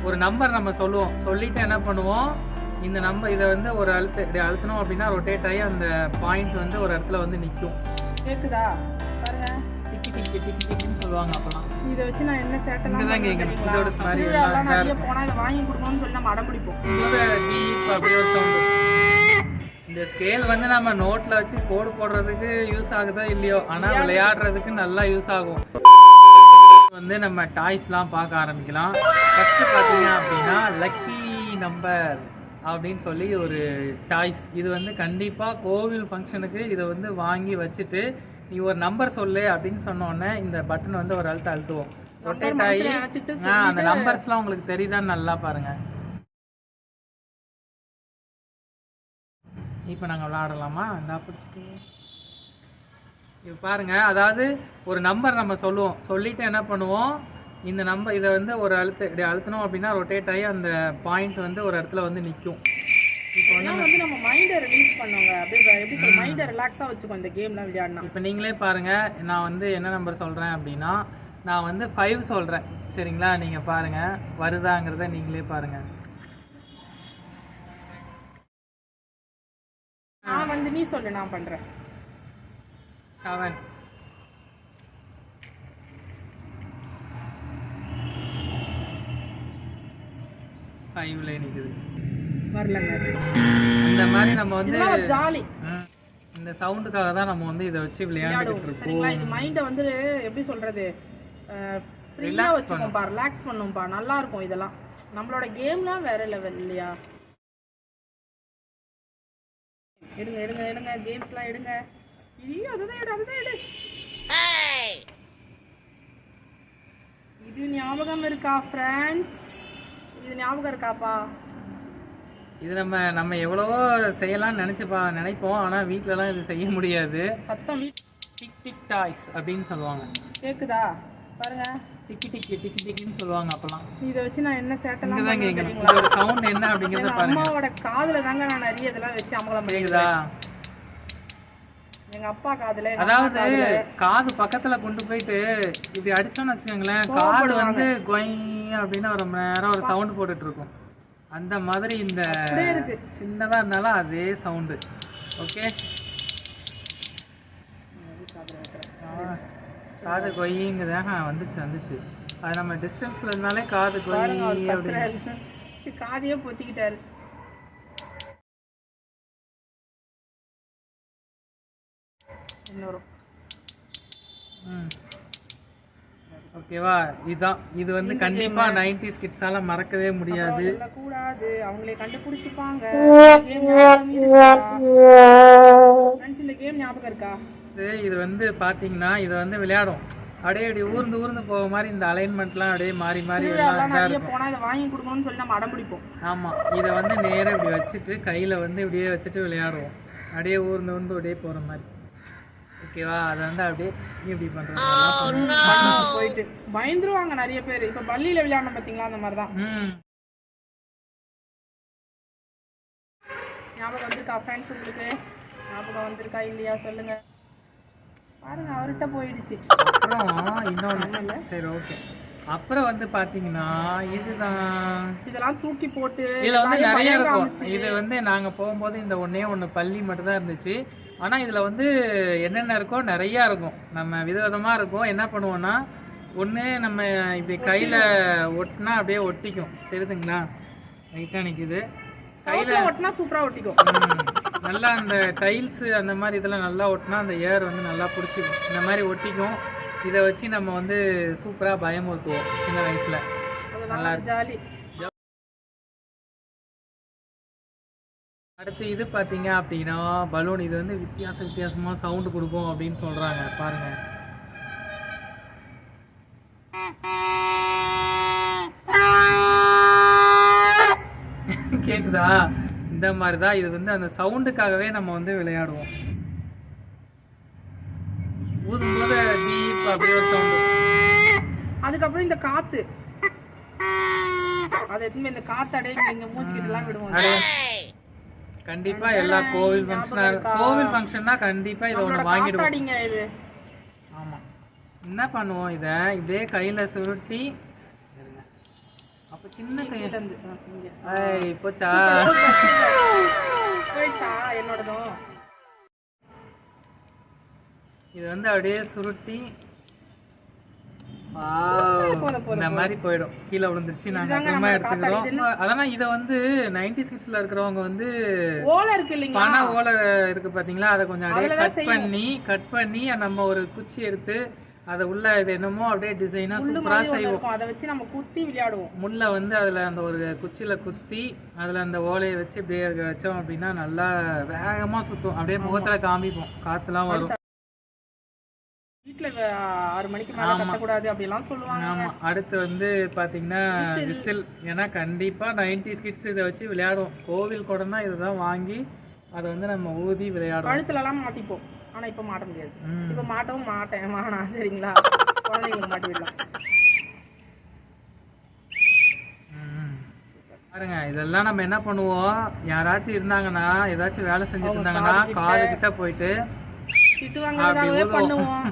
ஒரு நம்பர் நம்ம சொல்லுவோம், சொல்லிட்டு என்ன பண்ணுவோம், இந்த நம்பர் இதை வந்து ஒரு இப்படி அழுத்தணும் அப்படின்னா ரொட்டேட் ஆகி அந்த பாயிண்ட் வந்து ஒரு இடத்துல வந்து நிற்கும். கேக்குதா பாருங்க, டிக்கி டிக்கி டிக்கி டிக்கின்னு சொல்லுவாங்க. அப்பெல்லாம் இதை வச்சு நான் என்ன சேட்டெல்லாம் இங்கதான் கேட்குறேன். இதோட ஸ்மெல் நிறைய போனா இதை வாங்கி கொடுக்கணும்னு சொல்லி நம்ம அடம்பிடிப்போம். அப்படியே ஒரு சவுண்டு. இந்த ஸ்கேல் வந்து நம்ம நோட்ல வச்சு கோடு போடுறதுக்கு யூஸ் ஆகுதோ இல்லையோ, ஆனா விளையாடுறதுக்கு நல்லா யூஸ் ஆகும். வந்து நம்ம டாய்ஸ்லாம் பார்க்க ஆரம்பிக்கலாம். ஃபர்ஸ்ட் பார்த்தீங்க அப்படின்னா லக்கி நம்பர் அப்படின்னு சொல்லி ஒரு டாய்ஸ். இது வந்து கண்டிப்பாக கோவில் ஃபங்க்ஷனுக்கு இதை வந்து வாங்கி வச்சுட்டு நீ ஒரு நம்பர் சொல்லு அப்படின்னு சொன்னோடனே இந்த பட்டன் வந்து ஒரு அழுத்துவோம், ரொட்டேட் ஆகி அந்த நம்பர்ஸ்லாம் உங்களுக்கு தெரியுதான்னு நல்லா பாருங்க. இப்போ நாங்கள் விளையாடலாமா? இந்த பிடிச்சிட்டு இப்போ பாருங்க, அதாவது ஒரு நம்பர் நம்ம சொல்லுவோம், சொல்லிட்டு என்ன பண்ணுவோம், இந்த நம்பர் இதை வந்து ஒரு இப்படி அழுத்தணும் அப்படின்னா ரொட்டேட் ஆகி அந்த பாயிண்ட் வந்து ஒரு இடத்துல வந்து நிற்கும். இப்போ வந்து நம்ம மைண்டை ரிலீஸ் பண்ணுவோங்க, அப்படியே எப்படி சொல்ல, மைண்டை ரிலாக்ஸாக வச்சுக்கோ இந்த கேம்லாம் விளையாடணும். இப்போ நீங்களே பாருங்க, நான் வந்து என்ன நம்பர் சொல்கிறேன் அப்படின்னா, நான் வந்து 5 சொல்கிறேன் சரிங்களா? நீங்கள் பாருங்க வருதாங்கிறத நீங்களே பாருங்க. நான் வந்து நீ சொல்லு, நான் பண்ணுறேன். 7 5ல நிக்குது, வரலங்க. இந்த மாதிரி நம்ம வந்து ஜாலி, இந்த சவுண்டுக்காக தான் நம்ம வந்து இதை வச்சு விளையாடிட்டு இருக்கோம் சரிங்களா? இது மைண்டை வந்து எப்படி சொல்றது, ஃப்ரீயாக வச்சுக்கோம்பா, ரிலாக்ஸ் பண்ணும்பா, நல்லா இருக்கும். இதெல்லாம் நம்மளோட கேம்லாம் வேற லெவல் இல்லையா? எடுங்க எடுங்க எடுங்க, கேம்ஸ்லாம் எடுங்க. இது அதுதான் எடு, அதுதான் எடு. இது ஞாபகம் இருக்கா ஃப்ரெண்ட்ஸ்? இது ஞாபகம் இருக்காப்பா? இது நம்ம எவ்வளவோ செய்யலாம்னு நினைப்போம், ஆனால் வீட்டிலலாம் இது செய்ய முடியாது. சத்தம் டிக் டிக் டாய்ஸ் அப்படின்னு சொல்லுவாங்க. கேக்குதா பாருங்க, டிக்கி டிக்கி டிக்கி டிக்கின்னு சொல்லுவாங்க. அப்பெல்லாம் இதை வச்சு நான் என்ன சேட்டெல்லாம் இங்கதான் கேட்குறேன். இதோட சவுண்ட் என்ன அப்படிங்கிறத பாருங்க. அம்மாவோட காதுல தாங்க நான் நிறைய இதெல்லாம் வச்சு அமங்கலம் கேக்குதா? எங்க அப்பா காதுல, அதாவது காது பக்கத்துல கொண்டு போயிட்டு இப்படி அடிச்சோம்னு வச்சுக்கோங்களேன், காது வந்து கொய் அப்படின்னு ஒரு நேரம் ஒரு சவுண்ட் போட்டுட்டு இருக்கும். அந்த மாதிரி இந்த சின்னதா இருந்தாலும் அதே சவுண்டு. ஓகே, காது கொய்யுங்குதாங்க வந்துச்சு. அது நம்ம டிஸ்டன்ஸ்ல இருந்தாலே காது கொய் அப்படின்னு காதையே பொத்திக்கிட்டாரு. ஓகேவா? இது வந்து கண்டிப்பா 90s கிட்ஸால மறக்கவே முடியாது. கூடாது, அவங்களே கண்டுபிடிச்சுப்பாங்க. இந்த கேம் ஞாபகம் இருக்கா? இது வந்து பாத்தீங்கன்னா இதை வந்து விளையாடும், அப்படியே இப்படி ஊர்ந்து போக மாதிரி இந்த அலைன்மெண்ட்லாம் அப்படியே மாறி போனா இதை வாங்கி கொடுக்கணும்னு சொல்லி நம்ம அடம்பிடிப்போம். ஆமா, இதை வந்து நேரம் இப்படி வச்சுட்டு கையில வந்து இப்படியே வச்சுட்டு விளையாடுவோம், அப்படியே ஊர்ந்து அப்படியே போற மாதிரி. ஓகேவா? அதை வந்து அப்படியே இப்படி பண்றோம், போயிட்டு பயந்துருவாங்க நிறைய பேர். இப்ப பள்ளியில விளையாடணும் பாத்தீங்களா, அந்த மாதிரிதான். ஞாபகம் வந்திருக்கா ஃப்ரெண்ட்ஸ்? உங்களுக்கு ஞாபகம் வந்திருக்கா இல்லையா சொல்லுங்க. பாருங்க, அவர்கிட்ட போயிடுச்சு. அப்புறம் இன்னொன்று, சரி ஓகே. அப்புறம் வந்து பாத்தீங்கன்னா இதெல்லாம் தூக்கி போட்டு இதுல வந்து நிறைய இருக்கும். இது வந்து நாங்க போகும்போது இந்த ஒண்ணு பள்ளி மட்டும் தான் இருந்துச்சு. ஆனா இதுல வந்து என்னென்ன இருக்கோ நிறைய இருக்கும், நம்ம விதவிதமா இருக்கும். என்ன பண்ணுவோம்னா, ஒண்ணு நம்ம இப்படி கையில ஒட்டினா அப்படியே ஒட்டிக்கும், தெரியுதுங்களா? லைட்டா நிக்குது, கையில ஒட்டினா சூப்பரா ஒட்டிக்கும். நல்லா அந்த டைல்ஸ் அந்த மாதிரி இதெல்லாம் நல்லா ஒட்டினா அந்த ஏர் வந்து நல்லா பிடிச்சிக்கும், இந்த மாதிரி ஒட்டிக்கும். இதை வச்சு நம்ம வந்து சூப்பரா பயமுறுத்துவோம் சின்ன வயசுல. நல்லா ஜாலி. அடுத்து இது பாத்தீங்க அப்படின்னா பலூன். இது வந்து வித்தியாசமா சவுண்ட் கொடுக்கும் அப்படின்னு சொல்றாங்க, பாருங்க. கேக்குதா? இந்த மாதிரிதான் இது வந்து அந்த சவுண்டுக்காகவே நம்ம வந்து விளையாடுவோம். ஊதும்போது டீப் அப்படியே ஒரு சவுண்ட். அதுக்கப்புறம் இந்த காத்து, அது எதுவுமே இந்த காத்தடை இங்க மூஞ்சிக்கிட்டு எல்லாம் விடுவோம். கண்டிப்பா எல்லா கோவில் ஃபங்க்ஷன்னா கண்டிப்பா இதை ஒன்று வாங்கிடுவோம். இது ஆமா, என்ன பண்ணுவோம், இதை இதே கையில சுருட்டி அப்ப சின்ன கை கீழ இருந்து இங்க ஐய் போச்சா போய்ச்சா என்னோடதும். இது வந்து அப்படியே சுருட்டி போதும் இந்த மாதிரி போயிடும். கீழே விழுந்துருச்சு, நாங்க இதுதாங்க அப்புறமா நம்மளோட எடுத்துக்கிறோம். அதெல்லாம் இதை வந்து 90s கிட்ஸ்ல இருக்கிறவங்க வந்து ஓலை இருக்கு இல்லைங்களா, பனை ஓலை இருக்கு பாத்தீங்களா, அதை கொஞ்சம் அப்படியே அதுலதான் கட் பண்ணி நம்ம ஒரு குச்சி எடுத்து அதை உள்ள இது என்னமோ அப்படியே டிசைனா முள்ளு சூப்பரா மாதிரி ஒண்ணு செய்வோம். இருக்கும், அதை வச்சு நம்ம குத்தி விளையாடுவோம். முள்ள வந்து அதுல அந்த ஒரு குச்சியில குத்தி அதுல அந்த ஓலையை வச்சு இப்படியே வச்சோம் அப்படின்னா நல்லா வேகமா சுத்தும். அப்படியே முகத்துல காமிப்போம், காத்துலாம் வரும். வீட்டுல 6 மணிக்கு மேல கத்தக்கூடாது அப்படிலாம் சொல்லுவாங்க. ஆமா. அடுத்து வந்து பாத்தீங்கன்னா விசில். ஏன்னா கண்டிப்பா 90s கிட்ஸ் இதை வச்சு விளையாடுவோம். கோவில் குடம்னா இதுதான் வாங்கி அதை வந்து நம்ம ஊதி விளையாடுவோம். கழுத்துல எல்லாம் மாட்டிப்போம், ஆனா இப்ப மாட்ட முடியாது. இப்ப மாட்டவும் மாட்டேன் வானா, சரிங்களா? குழந்தைங்களுக்கு மாட்டி விடலாம். பாருங்க, இதெல்லாம் நம்ம என்ன பண்ணுவோம், யாராச்சும் இருந்தாங்கன்னா ஏதாச்சும் வேலை செஞ்சுட்டு இருந்தாங்கன்னா காது கிட்ட போயிட்டு திட்டு வாங்குறதுக்காகவே பண்ணுவோம்.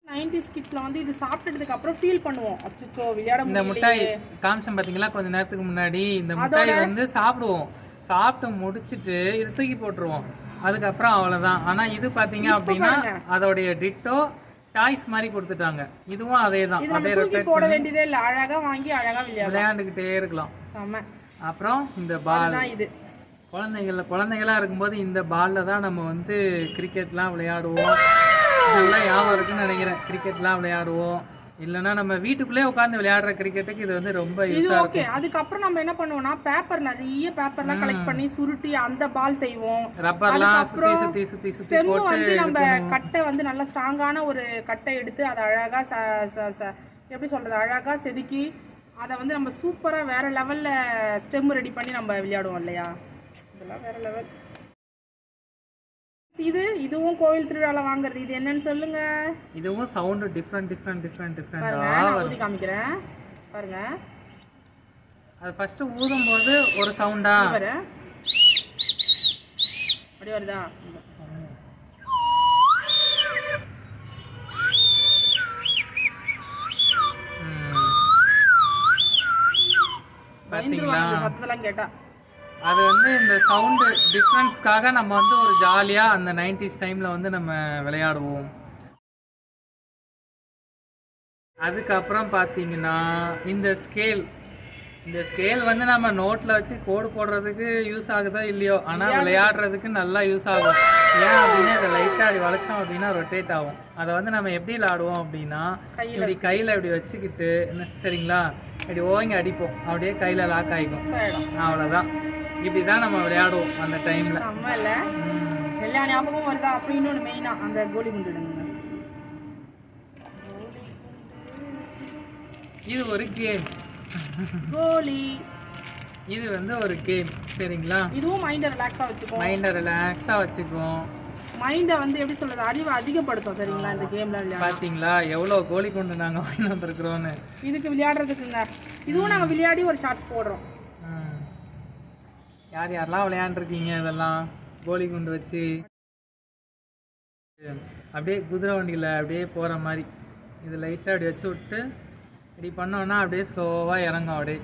90s கிட்ஸ்ல வந்து இது சாப்பிட்டதுக்கு அப்புறம் ஃபீல் பண்ணுவோம், அச்சச்சோ விளையாட இந்த மிட்டாய் காமிச்சம் பாத்தீங்களா கொஞ்ச நேரத்துக்கு முன்னாடி. இந்த மிட்டாய் வந்து சாப்பிடுவோம், சாப்பிட்டு முடிச்சிட்டு இது தூக்கி போட்டுருவோம், அதுக்கப்புறம் அவ்வளவுதான். ஆனா இது பாத்தீங்க அப்படின்னா அதோடைய டிட்டோ டாய்ஸ் மாதிரி கொடுத்துட்டாங்க. இதுவும் அதேதான், அப்படியே தூக்கி போட வேண்டியதே இல்ல, அழகா வாங்கி அழகா விளையாண்டுகிட்டே இருக்கலாம். ஆமா. அப்புறம் இந்த பால் இது குழந்தைகளா இருக்கும்போது இந்த பால்ல தான் நம்ம வந்து கிரிக்கெட்லாம் விளையாடுவோம். நல்லா ஞாபகம் இருக்குன்னு நினைக்கிறேன். கிரிக்கெட்லாம் விளையாடுவோம். இல்லைன்னா நம்ம வீட்டுக்குள்ளே உட்காந்து விளையாடுற கிரிக்கெட்டுக்கு இது வந்து ரொம்ப யூஸா இருக்கும். அதுக்கப்புறம் நம்ம என்ன பண்ணுவோம்னா நிறைய பேப்பர்லாம் கலெக்ட் பண்ணி சுருட்டி அந்த பால் செய்வோம். ரப்பர்லாம் சுத்தி ஸ்டெம் வந்து நம்ம கட்டை வந்து நல்ல ஸ்ட்ராங்கான ஒரு கட்டை எடுத்து அதை அழகா எப்படி சொல்றது, அழகா செதுக்கி அதை வந்து நம்ம சூப்பரா வேற லெவல்ல ஸ்டெம் ரெடி பண்ணி நம்ம விளையாடுவோம் இல்லையா, இதெல்லாம் வேற லெவல். இதுவும் கோவில் திருவிழால வாங்குறது. இது என்னன்னு சொல்லுங்க. இதுவும் சவுண்ட் டிஃபரண்ட் பாருங்க, நான் ஊதி காமிக்கிறேன் பாருங்க. அது ஃபர்ஸ்ட் ஊதும்போது ஒரு சவுண்டா பாரு, அப்படி வருதா? பாத்தீங்களா, சத்தத்தெல்லாம் கேட்டா அது வந்து இந்த சவுண்டு டிஃப்ரென்ஸ்க்காக நம்ம வந்து ஒரு ஜாலியாக அந்த 90s டைமில் வந்து நம்ம விளையாடுவோம். அதுக்கப்புறம் பார்த்தீங்கன்னா இந்த ஸ்கேல் வந்து நம்ம நோட்டில் வச்சு கோடு போடுறதுக்கு யூஸ் ஆகுதோ இல்லையோ, ஆனால் விளையாடுறதுக்கு நல்லா யூஸ் ஆகும். ஏன் அப்படின்னா இதை லைட்டாக அப்படி வளைச்சோம் அப்படின்னா ரொட்டேட் ஆகும். அதை வந்து நம்ம எப்படி விளையாடுவோம் அப்படின்னா இப்படி கையில் இப்படி வச்சுக்கிட்டு சரிங்களா, இப்படி ஓங்கி அடிப்போம், அப்படியே கையில் லாக் ஆகிக்கும், அவ்வளோதான். இப்படிதான் நம்ம விளையாடுவோம் அந்த டைம்ல. எல்லா ஞாபகமும் வருதா? அப்புறம் இன்னொன்று மெயினா அந்த கோலி குண்டு. இது ஒரு கேம், கோலி. இது வந்து ஒரு கேம், சரிங்களா? இதுவும் மைண்டை ரிலாக்ஸா வச்சுக்கும். மைண்டை வந்து எப்படி சொல்றது, அறிவை அதிகப்படுத்தும், சரிங்களா? இந்த கேம்ல பாத்தீங்களா எவ்வளவு கோலி குண்டு நாங்க வாங்கி வந்திருக்கிறோம்னு. இதுக்கு விளையாடுறதுக்குங்க. இதுவும் நாங்க விளையாடி ஒரு ஷார்ட்ஸ் போடுறோம். யாரெல்லாம் விளையாண்டுருக்கீங்க இதெல்லாம் கோலி குண்டு வச்சு? அப்படியே குதிரை வண்டியில் அப்படியே போகிற மாதிரி இது லைட்டாக அப்படி வச்சு விட்டு இப்படி பண்ணோன்னா அப்படியே ஸ்லோவாக இறங்கும். அப்படியே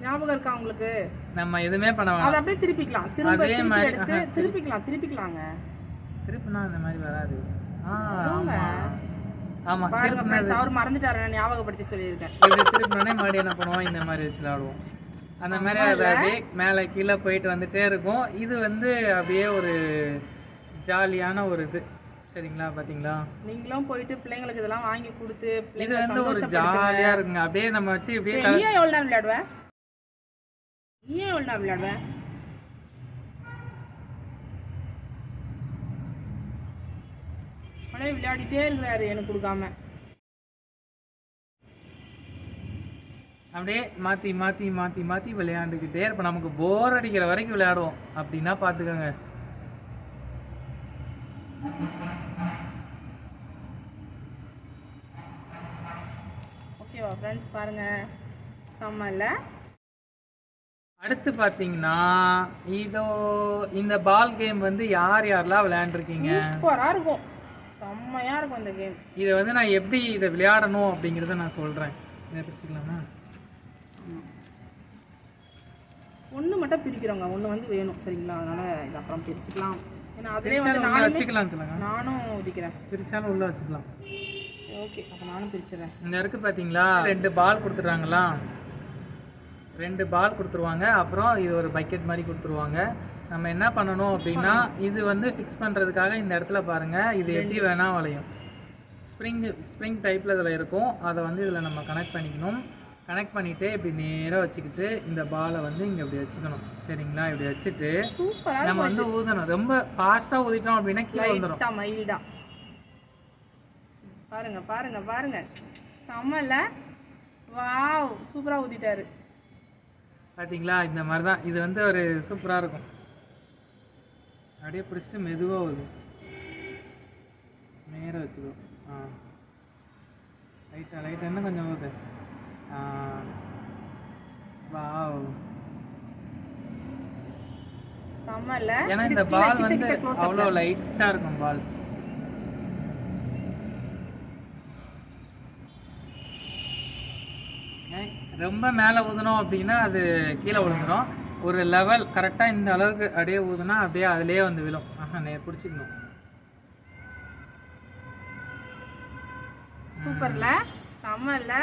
ஞாபகம் இருக்கா உங்களுக்கு? நம்ம எதுவுமே பண்ண வேணாம், அதை அப்படியே திருப்பிக்கலாம். அதே மாதிரி திருப்பிக்கலாங்க. திருப்பினா இந்த மாதிரி வராது. ஆமாம், அவர் மறந்துட்டாரு, ஞாபகப்படுத்தி சொல்லியிருக்கேன். இப்படி திருப்பினோடனே மறுபடியும் என்ன பண்ணுவோம், இந்த மாதிரி வச்சு விளையாடுவோம். அந்த மாதிரி அது அப்படியே மேலே கீழே போயிட்டு வந்துட்டே இருக்கும். இது வந்து அப்படியே ஒரு ஜாலியான ஒரு இது, சரிங்களா? பாத்தீங்களா, நீங்களும் போயிட்டு பிள்ளைங்களுக்கு இதெல்லாம் வாங்கி கொடுத்து இது வந்து ஒரு ஜாலியா இருக்குங்க. அப்படியே நம்ம வச்சு இப்படியே எவ்வளவு நேரம் விளையாடுவேன், அப்படியே விளையாடிட்டே இருக்கிறாரு எனக்கு கொடுக்காம. அப்படியே மாற்றி மாற்றி மாற்றி மாற்றி விளையாண்டுக்கிட்டே இருப்போம். நமக்கு போர் அடிக்கிற வரைக்கும் விளையாடுவோம். அப்படின்னா பார்த்துக்கோங்க. ஓகேவா ஃப்ரெண்ட்ஸ், பாருங்க செம்மல்ல. அடுத்து பார்த்தீங்கன்னா இதோ இந்த பால் கேம் வந்து யாரெல்லாம் விளையாண்டுருக்கீங்க? சூப்பராக இருக்கும், செம்மையாக இருக்கும் இந்த கேம். இதை வந்து நான் எப்படி இதை விளையாடணும் அப்படிங்கிறத நான் சொல்கிறேன். இதை பிடிச்சிக்கலாமா? மட்டும் பிரிக்கிறோங்க, ஒன்று வந்து வேணும் சரிங்களா, அதனால இது அப்புறம் பிரிச்சுக்கலாம். ஏன்னா அதுலேயே பிரிச்சாலும் வந்து உள்ள வச்சுக்கலாம் சொல்லுங்க. நானும் ஊதிக்கிறேன். பிரிச்சாலும் உள்ள வச்சுக்கலாம். சரி ஓகே, அப்போ நானும் பிரிச்சிடறேன். இந்த இருக்கு பார்த்தீங்களா, 2 பால் கொடுத்துட்றாங்களா, 2 பால் கொடுத்துருவாங்க. அப்புறம் இது ஒரு பக்கெட் மாதிரி கொடுத்துருவாங்க. நம்ம என்ன பண்ணணும் அப்படின்னா, இது வந்து ஃபிக்ஸ் பண்ணுறதுக்காக இந்த இடத்துல பாருங்கள், இது எப்படி வேணால் வளையும். ஸ்ப்ரிங் டைப்பில் இதில் இருக்கும். அதை வந்து இதில் நம்ம கனெக்ட் பண்ணிக்கணும். கனெக்ட் பண்ணிவிட்டு இப்படி நேராக வச்சுக்கிட்டு இந்த பாலை வந்து இங்கே இப்படி வச்சுக்கணும் சரிங்களா. இப்படி வச்சுட்டு நம்ம வந்து ஊதணும். ரொம்ப ஃபாஸ்ட்டாக ஊதிட்டோம் அப்படின்னா கீழே வந்துடும். மைல்டா பாருங்க பாருங்க பாருங்க, செம்மல. வாவ், சூப்பராக ஊதிட்டாரு பார்த்தீங்களா. இந்த மாதிரி தான் இது வந்து ஒரு சூப்பராக இருக்கும். அப்படியே பிடிச்சிட்டு மெதுவாக வரும். நேராக வச்சுக்கோ. லைட்டாக இன்னும் கொஞ்சம் ஊது. வாவ், செம்மல. ஏன்னா இந்த பால் வந்து அவ்வளோ லைட்டாக இருக்கும் பால். ரொம்ப மேலே ஊதணும் அப்படின்னா அது கீழே விழுந்துடும். ஒரு லெவல் கரெக்டாக இந்த அளவுக்கு அப்படியே ஊதுனா அப்படியே அதுலேயே வந்து விழும். பிடிச்சிக்கணும். சூப்பர்ல, செம்மல்ல.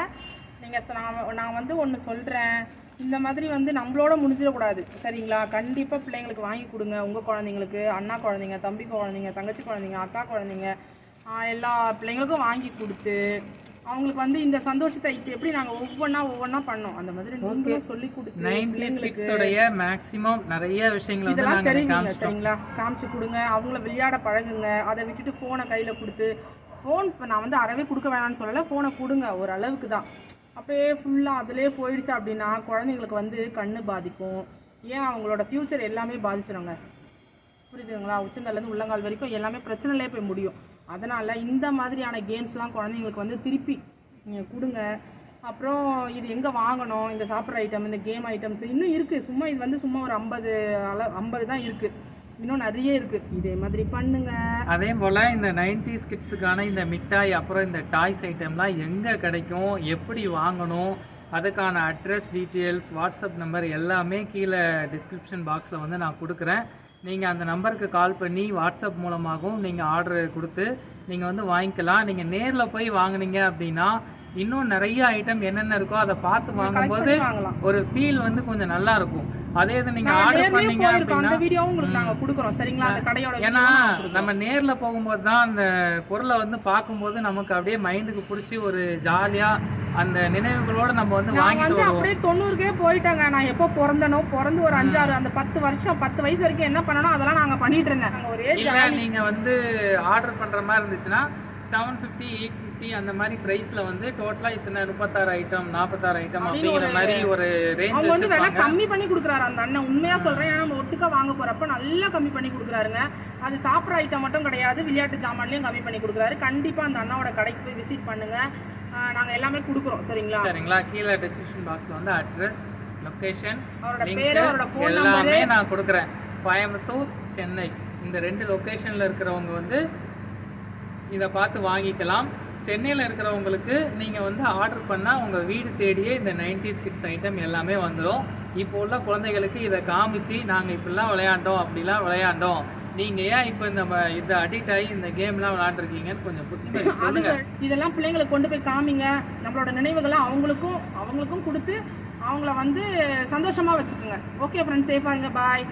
நீங்கள் நான் வந்து ஒன்று சொல்கிறேன், இந்த மாதிரி வந்து நம்மளோட முடிஞ்சிடக்கூடாது சரிங்களா. கண்டிப்பாக பிள்ளைங்களுக்கு வாங்கி கொடுங்க. உங்கள் குழந்தைங்களுக்கு, அண்ணா குழந்தைங்க, தம்பி குழந்தைங்க, தங்கச்சி குழந்தைங்க, அக்கா குழந்தைங்க, எல்லா பிள்ளைங்களுக்கும் வாங்கி கொடுத்து அவங்களுக்கு வந்து இந்த சந்தோஷத்தை இப்போ எப்படி நாங்கள் ஒவ்வொன்றா பண்ணோம் அந்த மாதிரி நீங்களும் சொல்லி கொடுத்து பிள்ளைங்களுக்கு மேக்ஸிமம் நிறைய விஷயங்கள் இதெல்லாம் தெரிவிங்க சரிங்களா. காமிச்சு கொடுங்க, அவங்கள விளையாட பழகுங்க. அதை விட்டுட்டு ஃபோனை கையில் கொடுத்து, ஃபோன் இப்போ நான் வந்து அறவே கொடுக்க வேணாம்னு சொல்லலை, ஃபோனை கொடுங்க ஒரு அளவுக்கு தான். அப்படியே ஃபுல்லாக அதிலே போயிடுச்சு அப்படின்னா குழந்தைங்களுக்கு வந்து கண்ணு பாதிக்கும். ஏன் அவங்களோட ஃப்யூச்சர் எல்லாமே பாதிச்சிடுங்க, புரியுதுங்களா. உச்சந்தலேருந்து உள்ளங்கால் வரைக்கும் எல்லாமே பிரச்சனையிலே போய் முடியும். அதனால் இந்த மாதிரியான கேம்ஸ்லாம் குழந்தைங்களுக்கு வந்து திருப்பி நீங்கள் கொடுங்க. அப்புறம் இது எங்கே வாங்கணும், இந்த சாப்பிட்ற ஐட்டம், இந்த கேம் ஐட்டம்ஸ் இன்னும் இருக்குது. சும்மா இது வந்து சும்மா ஒரு 50 தான் இருக்குது, இன்னும் நிறைய இருக்குது. இதே மாதிரி பண்ணுங்க. அதே போல் இந்த 90s கிட்ஸுக்கான இந்த மிட்டாய் அப்புறம் இந்த டாய்ஸ் ஐட்டம்லாம் எங்கே கிடைக்கும், எப்படி வாங்கணும், அதுக்கான அட்ரஸ் டீட்டெயில்ஸ், வாட்ஸ்அப் நம்பர் எல்லாமே கீழே டிஸ்கிரிப்ஷன் பாக்ஸில் வந்து நான் கொடுக்குறேன். நீங்கள் அந்த நம்பருக்கு கால் பண்ணி வாட்ஸ்அப் மூலமாகவும் நீங்கள் ஆர்டர் கொடுத்து நீங்கள் வந்து வாங்கிக்கலாம். நீங்கள் நேரில் போய் வாங்கினீங்க அப்படின்னா இன்னும் நிறைய ஐட்டம் என்னென்ன இருக்கோ அதை பார்த்து வாங்கும்போது ஒரு ஃபீல் வந்து கொஞ்சம் நல்லா இருக்கும். அதே இது நீங்க ஆர்டர் பண்ணீங்க அப்படின்னா அந்த வீடியோவும் உங்களுக்கு நாங்க கொடுக்குறோம் சரிங்களா. அந்த கடையோட ஏன்னா நம்ம நேர்ல போகும்போது தான் அந்த பொருளை வந்து பார்க்கும்போது நமக்கு அப்படியே மைண்டுக்கு பிடிச்சி ஒரு ஜாலியா அந்த நினைவுகளோட நம்ம வந்து வாங்கிட்டு வருவோம். அப்படியே 90க்கே போயிட்டாங்க. நான் எப்போ பிறந்து ஒரு 5-6 அந்த 10 வயசு வரைக்கும் என்ன பண்ணணும் அதெல்லாம் நாங்க பண்ணிட்டு இருந்தேன். ஒரே நீங்க வந்து ஆர்டர் பண்ற மாதிரி இருந்துச்சுன்னா 750, 850 அந்த மாதிரி பிரைஸ்ல வந்து டோட்டலா இத்தனை 36 ஐட்டம் 46 ஐட்டம் அப்படிங்கிற மாதிரி ஒரு ரேஞ்ச் அவங்க வந்து விலை கம்மி பண்ணி கொடுக்குறாரு அந்த அண்ணன். உண்மையா சொல்றேன், ஏன்னா நம்ம ஒட்டுக்கா வாங்க போறப்ப நல்லா கம்மி பண்ணி கொடுக்குறாருங்க. அது சாப்பிட்ற ஐட்டம் மட்டும் கிடையாது, விளையாட்டு ஜாமான்லயும் கம்மி பண்ணி கொடுக்குறாரு. கண்டிப்பா அந்த அண்ணாவோட கடைக்கு போய் விசிட் பண்ணுங்க, நாங்க எல்லாமே கொடுக்குறோம் சரிங்களா. கீழே டிஸ்கிரிப்ஷன் பாக்ஸ்ல வந்து அட்ரஸ், லொகேஷன், அவரோட பேரு, அவரோட ஃபோன் நம்பர் எல்லாமே நான் கொடுக்குறேன். கோயம்புத்தூர், சென்னை இந்த 2 லொகேஷன்ல இருக்கிறவங்க வந்து இதை பார்த்து வாங்கிக்கலாம். சென்னையில் இருக்கிறவங்களுக்கு நீங்கள் வந்து ஆர்டர் பண்ணால் உங்கள் வீடு தேடியே இந்த 90s கிட்ஸ் ஐட்டம் எல்லாமே வந்துடும். இப்போ உள்ள குழந்தைகளுக்கு இதை காமிச்சு நாங்கள் இப்படிலாம் விளையாண்டோம் அப்படிலாம் விளையாண்டோம், நீங்கள் ஏன் இப்போ இந்த அடிக்ட் ஆகி இந்த கேம்லாம் விளையாண்டுருக்கீங்கன்னு கொஞ்சம் புத்தி சொல்லுங்க. இதெல்லாம் பிள்ளைங்களுக்கு கொண்டு போய் காமிங்க. நம்மளோட நினைவுகளை அவங்களுக்கும் கொடுத்து அவங்கள வந்து சந்தோஷமாக வச்சுக்கோங்க. ஓகே ஃப்ரெண்ட்ஸ், சேஃபாக இருங்க. பாய்.